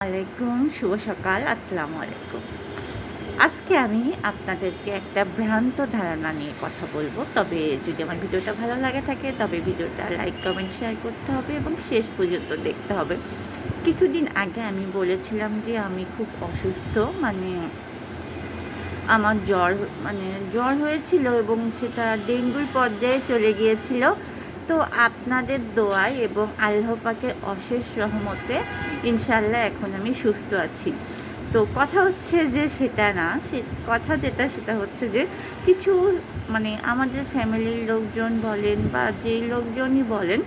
আলাইকুম, শুভ সকাল। আসসালামু আলাইকুম। আজকে আমি আপনাদেরকে একটা ভ্রান্ত ধারণা নিয়ে কথা বলবো। তবে যদি আমার ভিডিওটা ভালো লাগে থাকে তবে ভিডিওটা লাইক, কমেন্ট, শেয়ার করতে হবে এবং শেষ পর্যন্ত দেখতে হবে। কিছুদিন আগে আমি বলেছিলাম যে আমি খুব অসুস্থ, আমার জ্বর হয়েছিল এবং সেটা ডেঙ্গুর পর্যায়ে চলে গিয়েছিল। তো আপনাদের দোয়ায় এবং আল্লাহ পাকের অশেষ রহমতে ইনশাআল্লাহ এখন আমি সুস্থ আছি। তো কথা হচ্ছে যে সেটা না, কথা সেটা হচ্ছে যে কিছু আমাদের ফ্যামিলির লোকজন বলেন বা যেই লোকজনই বলেন,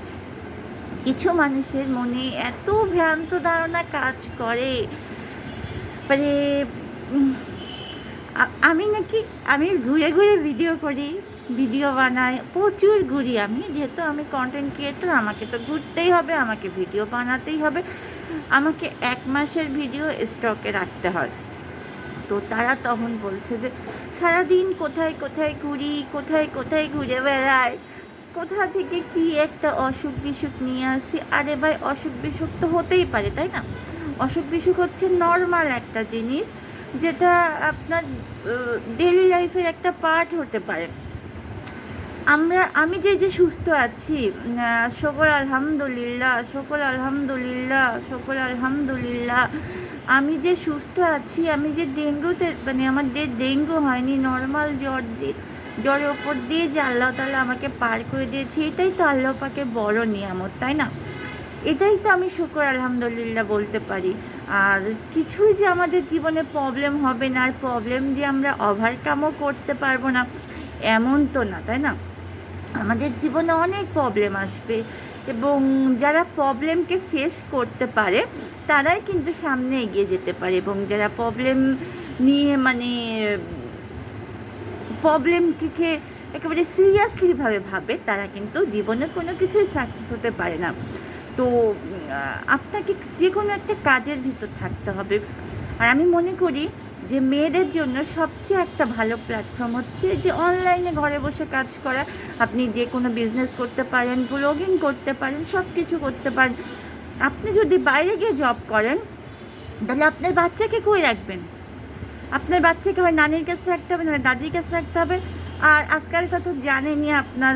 কিছু মানুষের মনে এত ভ্রান্ত ধারণা কাজ করে, মানে আমি ঘুরে ঘুরে ভিডিও করি, ভিডিও বানাই, প্রচুর ঘুরি। যেহেতু আমি কন্টেন্ট ক্রিয়েটর, আমাকে তো ঘুরতেই হবে, আমাকে ভিডিও বানাতেই হবে, আমাকে 1 মাসের ভিডিও স্টকে রাখতে হয়। তো তারা তখন বলছে যে সারাদিন কোথায় কোথায় ঘুরি, কোথায় কোথায় ঘুরে বেড়াই, কোথা থেকে কি একটা অসুখ বিসুখ নিয়ে আসি। আরে ভাই, অসুখ বিসুখ তো হতেই পারে, তাই না? অসুখ বিসুখ হচ্ছে নর্মাল একটা জিনিস, যেটা আপনার ডেইলি লাইফের একটা পার্ট হতে পারে। আমি যে সুস্থ আছি, সকল আলহামদুলিল্লাহ, সকল আলহামদুলিল্লাহ, সকল আলহামদুলিল্লাহ। আমি যে সুস্থ আছি, আমি যে ডেঙ্গুতে আমার যে ডেঙ্গু হয়নি, নর্মাল জ্বরের ওপর দিয়ে যে আল্লাহ তাআলা আমাকে পার করে দিয়েছি, এটাই তো আল্লাহ পাকের বড় নিয়ামত, তাই না? এটাই তো আমি শুকর আলহামদুলিল্লাহ বলতে পারি। আর কিছুই যে আমাদের জীবনে প্রবলেম হবে না, আর প্রবলেম দিয়ে আমরা ওভারকামও করতে পারবো না, এমন তো না, তাই না? আমাদের জীবনে অনেক প্রবলেম আসবে এবং যারা প্রবলেমকে ফেস করতে পারে তারাই কিন্তু সামনে এগিয়ে যেতে পারে, এবং যারা প্রবলেম নিয়ে প্রবলেমকে একেবারে সিরিয়াসলিভাবে ভাবে, তারা কিন্তু জীবনে কোনো কিছুই সাকসেস হতে পারে না। তো আপনাকে যে কোনো একটা কাজের ভিতর থাকতে হবে। আর আমি মনে করি যে মেয়েদের জন্য সবচেয়ে একটা ভালো প্ল্যাটফর্ম হচ্ছে যে অনলাইনে ঘরে বসে কাজ করা। আপনি যে কোনো বিজনেস করতে পারেন, ব্লগিং করতে পারেন, সব কিছু করতে পারেন। আপনি যদি বাইরে গিয়ে জব করেন, তাহলে আপনার বাচ্চাকে কই রাখবেন? আপনার বাচ্চাকে হয় নানির কাছে রাখতে হবে, না দাদির কাছে রাখতে হবে। আর আজকালটা তো জানেনই আপনার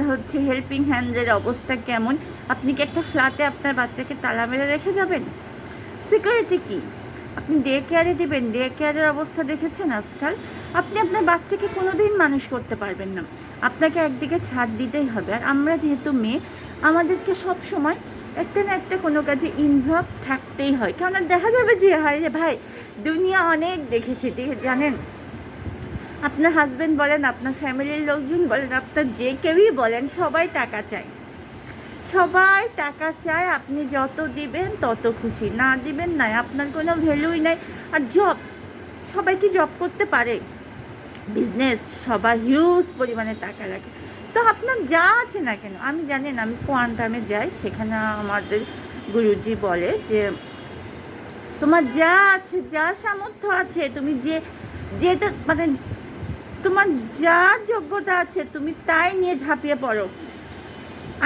হেল্পিং হ্যান্ডের অবস্থা কেমন। আপনি কি একটা ফ্ল্যাটে আপনার বাচ্চাকে তালা মেরে রেখে যাবেন? সিকিউরিটি কি? আপনি ডে কেয়ারে দেবেন? ডে কেয়ারের অবস্থা দেখেছেন আজকাল? আপনি আপনার বাচ্চাকে কোনো দিন মানুষ করতে পারবেন না, আপনাকে একদিকে ছাড় দিতেই হবে। আর আমরা যেহেতু মেয়ে, আমাদেরকে সব সময় একটা না একটা কোনো কাজে ইনভলভ থাকতেই হয়। কেননা দেখা যাবে যে হয় যে ভাই, দুনিয়া অনেক দেখেছি, জানেন, আপনার হাজব্যান্ড বলেন, আপনার ফ্যামিলির লোকজন বলেন, আপনার যে কেউই বলেন, সবাই টাকা চায়, সবাই টাকা চায়। আপনি যত দিবেন তত খুশি, না দিবেন নাই, আপনার কোনো ভ্যালুই নাই। আর জব, সবাই কি জব করতে পারে? বিজনেস, সবাই হিউজ পরিমাণে টাকা লাগে। তো আপনার যা আছে না কেন, আমি জানেন, আমি কোয়ান্টামে যাই, সেখানে আমাদের গুরুজি বলে যে তোমার যা আছে, যা সামর্থ্য আছে, তুমি যেটা তোমার যা যোগ্যতা আছে, তুমি তাই নিয়ে ঝাঁপিয়ে পড়ো।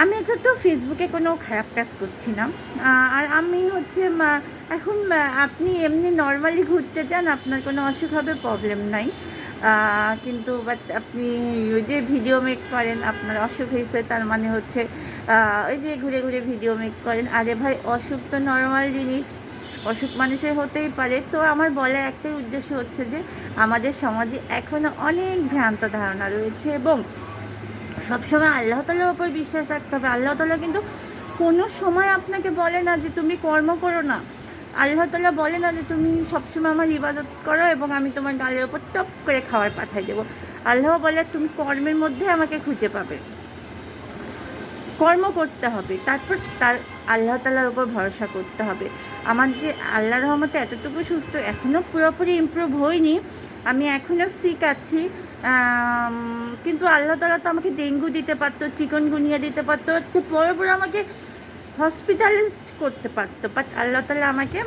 আমি এটা তো ফেসবুকে কোনো খারাপ কাজ করছি না। আর আমি এখন আপনি এমনি নর্মালি ঘুরতে যান, আপনার কোনো অসুখ হবে, প্রবলেম নাই। কিন্তু বাট আপনি ওই যে ভিডিও মেক করেন, আপনার অসুখ হয়েছে, তার মানে হচ্ছে ওই যে ঘুরে ঘুরে ভিডিও মেক করেন। আরে ভাই, অসুখ তো নর্মাল জিনিস, অসুখ মানুষের হতেই পারে। তো আমার বলার একটাই উদ্দেশ্য হচ্ছে যে আমাদের সমাজে এখনও অনেক ভ্রান্ত ধারণা রয়েছে, এবং সবসময় আল্লাহ তাআলার ওপর বিশ্বাস রাখতে হবে। আল্লাহ তাআলা কিন্তু কোনো সময় আপনাকে বলে না যে তুমি কর্ম করো না। আল্লাহ তাআলা বলে না যে তুমি সবসময় আমার ইবাদত করো এবং আমি তোমার গালের ওপর টপ করে খাবার পাঠিয়ে দেবো। আল্লাহ বলে তুমি কর্মের মধ্যে আমাকে খুঁজে পাবে, কর্ম করতে হবে, তারপর তার আল্লাহ তাআলার ওপর ভরসা করতে হবে। আমার যে আল্লাহর রহমতে এতটুকু সুস্থ, এখনও পুরোপুরি ইমপ্রুভ হইনি, আমি এখনও সিক আছি। কিন্তু আল্লাহ তাআলা তো আমাকে ডেঙ্গু দিতে পারতো, চিকনগুনিয়া দিতে পারতো, বড় বড় আমাকে হসপিটালাইজড করতে পারতো, বাট আল্লাহ তাআলা আমাকে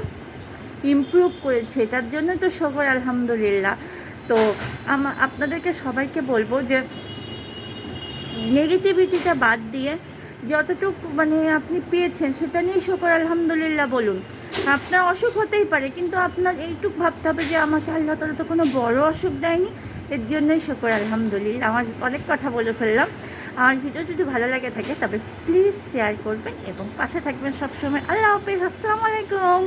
ইমপ্রুভ করেছে, এটার জন্য তো শুকর আলহামদুলিল্লাহ। তো আপনাদেরকে সবাইকে বলবো যে নেগেটিভিটিটা বাদ দিয়ে যতটুকু মানে আপনি পেয়েছেন সেটা নিয়ে শুকর আলহামদুলিল্লাহ বলুন। আপনার অসুখ হতেই পারে, কিন্তু আপনার এইটুকু ভাবতে হবে যে আমাকে আল্লাহ তাআলা তো কোনো বড় অসুখ দেয়নি, এর জন্যই শুকর আলহামদুলিল্লাহ। আমার অনেক কথা বলে ফেললাম। আমার ভিডিও যদি ভালো লাগে থাকে তবে প্লিজ শেয়ার করবেন এবং পাশে থাকবেন সবসময়। আল্লাহ হাফেজ, আসসালামু আলাইকুম।